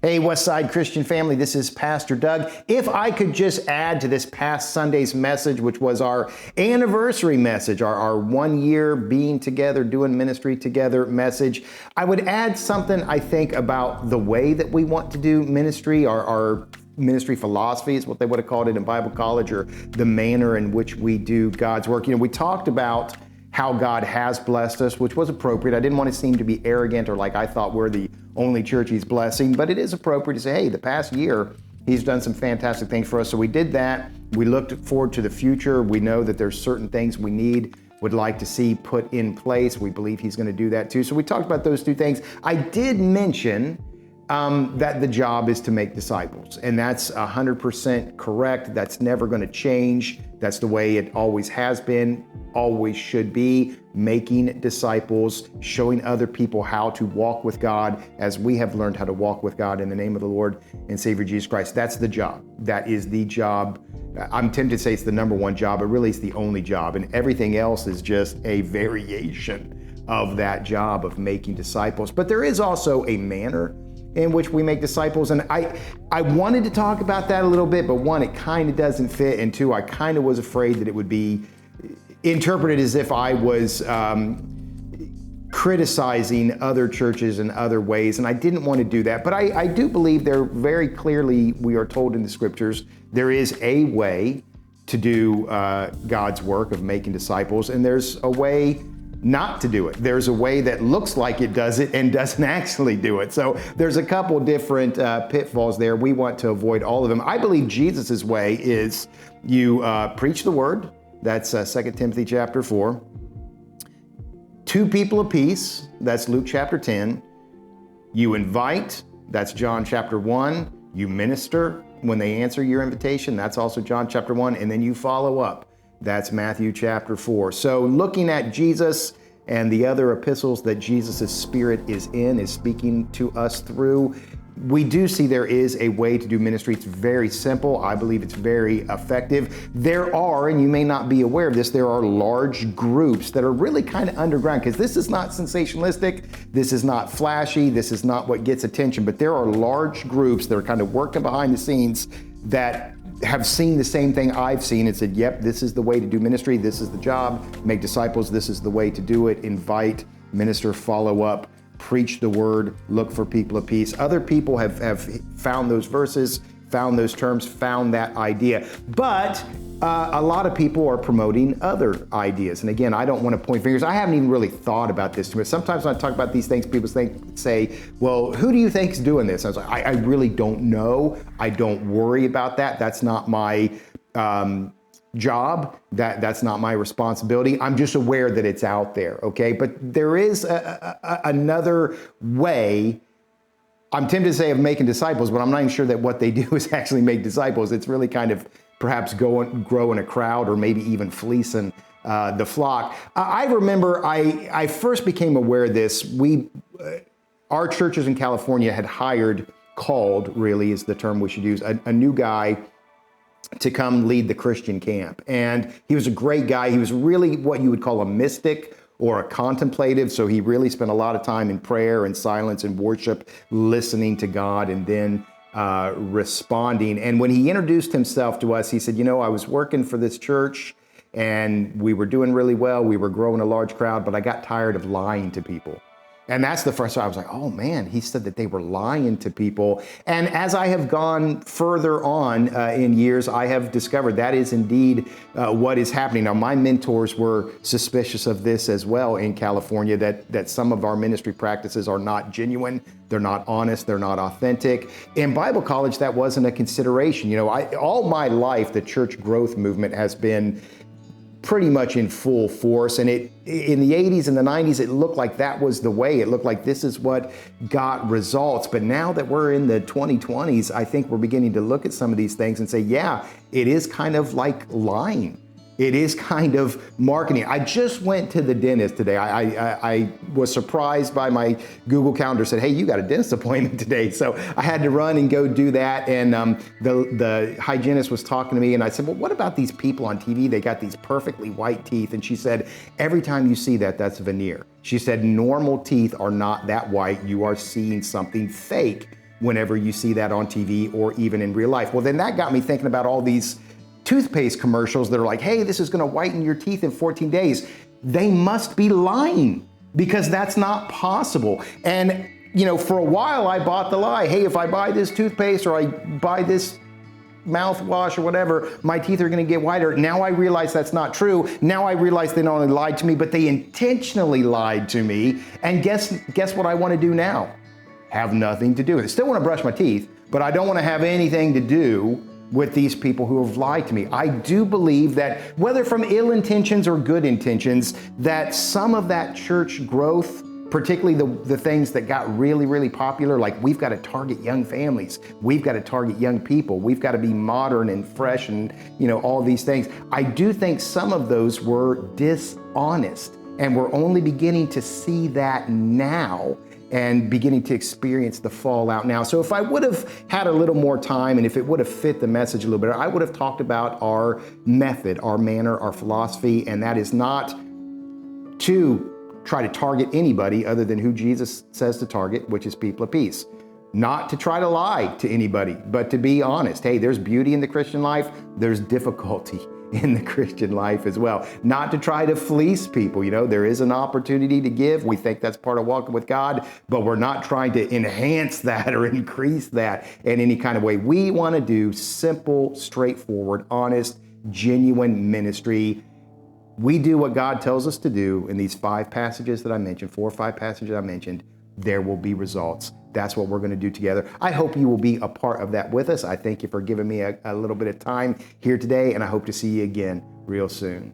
Hey, Westside Christian family, this is Pastor Doug. If I could just add to this past Sunday's message, which was our anniversary message, our 1 year being together, doing ministry together message, I would add something, I think, about the way that we want to do ministry, our ministry philosophy is what they would have called it in Bible college, or the manner in which we do God's work. You know, we talked about how God has blessed us, which was appropriate. I didn't want to seem to be arrogant or like I thought we're the only church he's blessing, but it is appropriate to say, hey, the past year, he's done some fantastic things for us. So we did that. We looked forward to the future. We know that there's certain things we would like to see put in place. We believe he's going to do that too. So we talked about those two things. I did mention that the job is to make disciples, and that's 100% correct. That's never going to change. That's the way it always has been, always should be, making disciples, showing other people how to walk with God as we have learned how to walk with God in the name of the Lord and Savior Jesus Christ. That's the job. That is the job. I'm tempted to say it's the number one job, but really it's the only job, and everything else is just a variation of that job of making disciples. But there is also a manner in which we make disciples. And I wanted to talk about that a little bit, but one, it kind of doesn't fit, and two, I kind of was afraid that it would be interpreted as if I was criticizing other churches in other ways, and I didn't want to do that. But I do believe there very clearly, we are told in the scriptures, there is a way to do God's work of making disciples, and there's a way not to do it. There's a way that looks like it does it and doesn't actually do it. So there's a couple different pitfalls there. We want to avoid all of them. I believe Jesus's way is you preach the word. That's 2 Timothy chapter 4. 2 people apiece. That's Luke chapter 10. You invite. That's John chapter 1. You minister when they answer your invitation. That's also John chapter 1. And then you follow up. That's Matthew chapter 4. So looking at Jesus and the other epistles that Jesus' Spirit is speaking to us through, we do see there is a way to do ministry. It's very simple. I believe it's very effective. There are, and you may not be aware of this, there are large groups that are really kind of underground, because this is not sensationalistic, this is not flashy, this is not what gets attention, but there are large groups that are kind of working behind the scenes that have seen the same thing I've seen and said, yep, this is the way to do ministry. This is the job. Make disciples. This is the way to do it. Invite, minister, follow up, preach the word, look for people of peace. Other people have found those verses, found those terms, found that idea. But a lot of people are promoting other ideas. And again, I don't want to point fingers. I haven't even really thought about this too much. Sometimes when I talk about these things, people say, well, who do you think is doing this? I was like, I really don't know. I don't worry about that. That's not my job. That's not my responsibility. I'm just aware that it's out there, okay? But there is another way. I'm tempted to say of making disciples, but I'm not even sure that what they do is actually make disciples. It's really kind of perhaps growing a crowd, or maybe even fleecing the flock. I remember I first became aware of this. Our churches in California had called really is the term we should use, a new guy to come lead the Christian camp. And he was a great guy. He was really what you would call a mystic or a contemplative. So he really spent a lot of time in prayer and silence and worship, listening to God, and then responding. And when he introduced himself to us, he said, I was working for this church and we were doing really well. We were growing a large crowd, but I got tired of lying to people. And that's the first time I was like, oh man, he said that they were lying to people. And as I have gone further on in years, I have discovered that is indeed what is happening. Now, my mentors were suspicious of this as well in California, that some of our ministry practices are not genuine, they're not honest, they're not authentic. In Bible college, that wasn't a consideration. All my life, the church growth movement has been pretty much in full force. And in the 80s and the 90s, it looked like that was the way. It looked like this is what got results. But now that we're in the 2020s, I think we're beginning to look at some of these things and say, yeah, it is kind of like lying. It is kind of marketing. I just went to the dentist today. I was surprised by my Google Calendar said, hey, you got a dentist appointment today. So I had to run and go do that. And the hygienist was talking to me and I said, well, what about these people on TV? They got these perfectly white teeth. And she said, every time you see that, that's veneer. She said, normal teeth are not that white. You are seeing something fake whenever you see that on TV or even in real life. Well, then that got me thinking about all these toothpaste commercials that are like, hey, this is gonna whiten your teeth in 14 days. They must be lying, because that's not possible. And for a while I bought the lie. Hey, if I buy this toothpaste or I buy this mouthwash or whatever, my teeth are gonna get whiter. Now I realize that's not true. Now I realize they not only lied to me, but they intentionally lied to me. And guess what I wanna do now? Have nothing to do with it. Still wanna brush my teeth, but I don't wanna have anything to do with these people who have lied to me. I do believe that, whether from ill intentions or good intentions, that some of that church growth, particularly the things that got really, really popular, like we've got to target young families, we've got to target young people, we've got to be modern and fresh and all these things. I do think some of those were dishonest, and we're only beginning to see that now and beginning to experience the fallout now. So if I would have had a little more time, and if it would have fit the message a little bit, I would have talked about our method, our manner, our philosophy, and that is not to try to target anybody other than who Jesus says to target, which is people of peace. Not to try to lie to anybody, but to be honest. Hey, there's beauty in the Christian life, there's difficulty in the Christian life as well. Not to try to fleece people. There is an opportunity to give. We think that's part of walking with God, but we're not trying to enhance that or increase that in any kind of way. We want to do simple, straightforward, honest, genuine ministry. We do what God tells us to do in these 5 passages that I mentioned, 4 or 5 passages I mentioned. There will be results. That's what we're going to do together. I hope you will be a part of that with us. I thank you for giving me a little bit of time here today, and I hope to see you again real soon.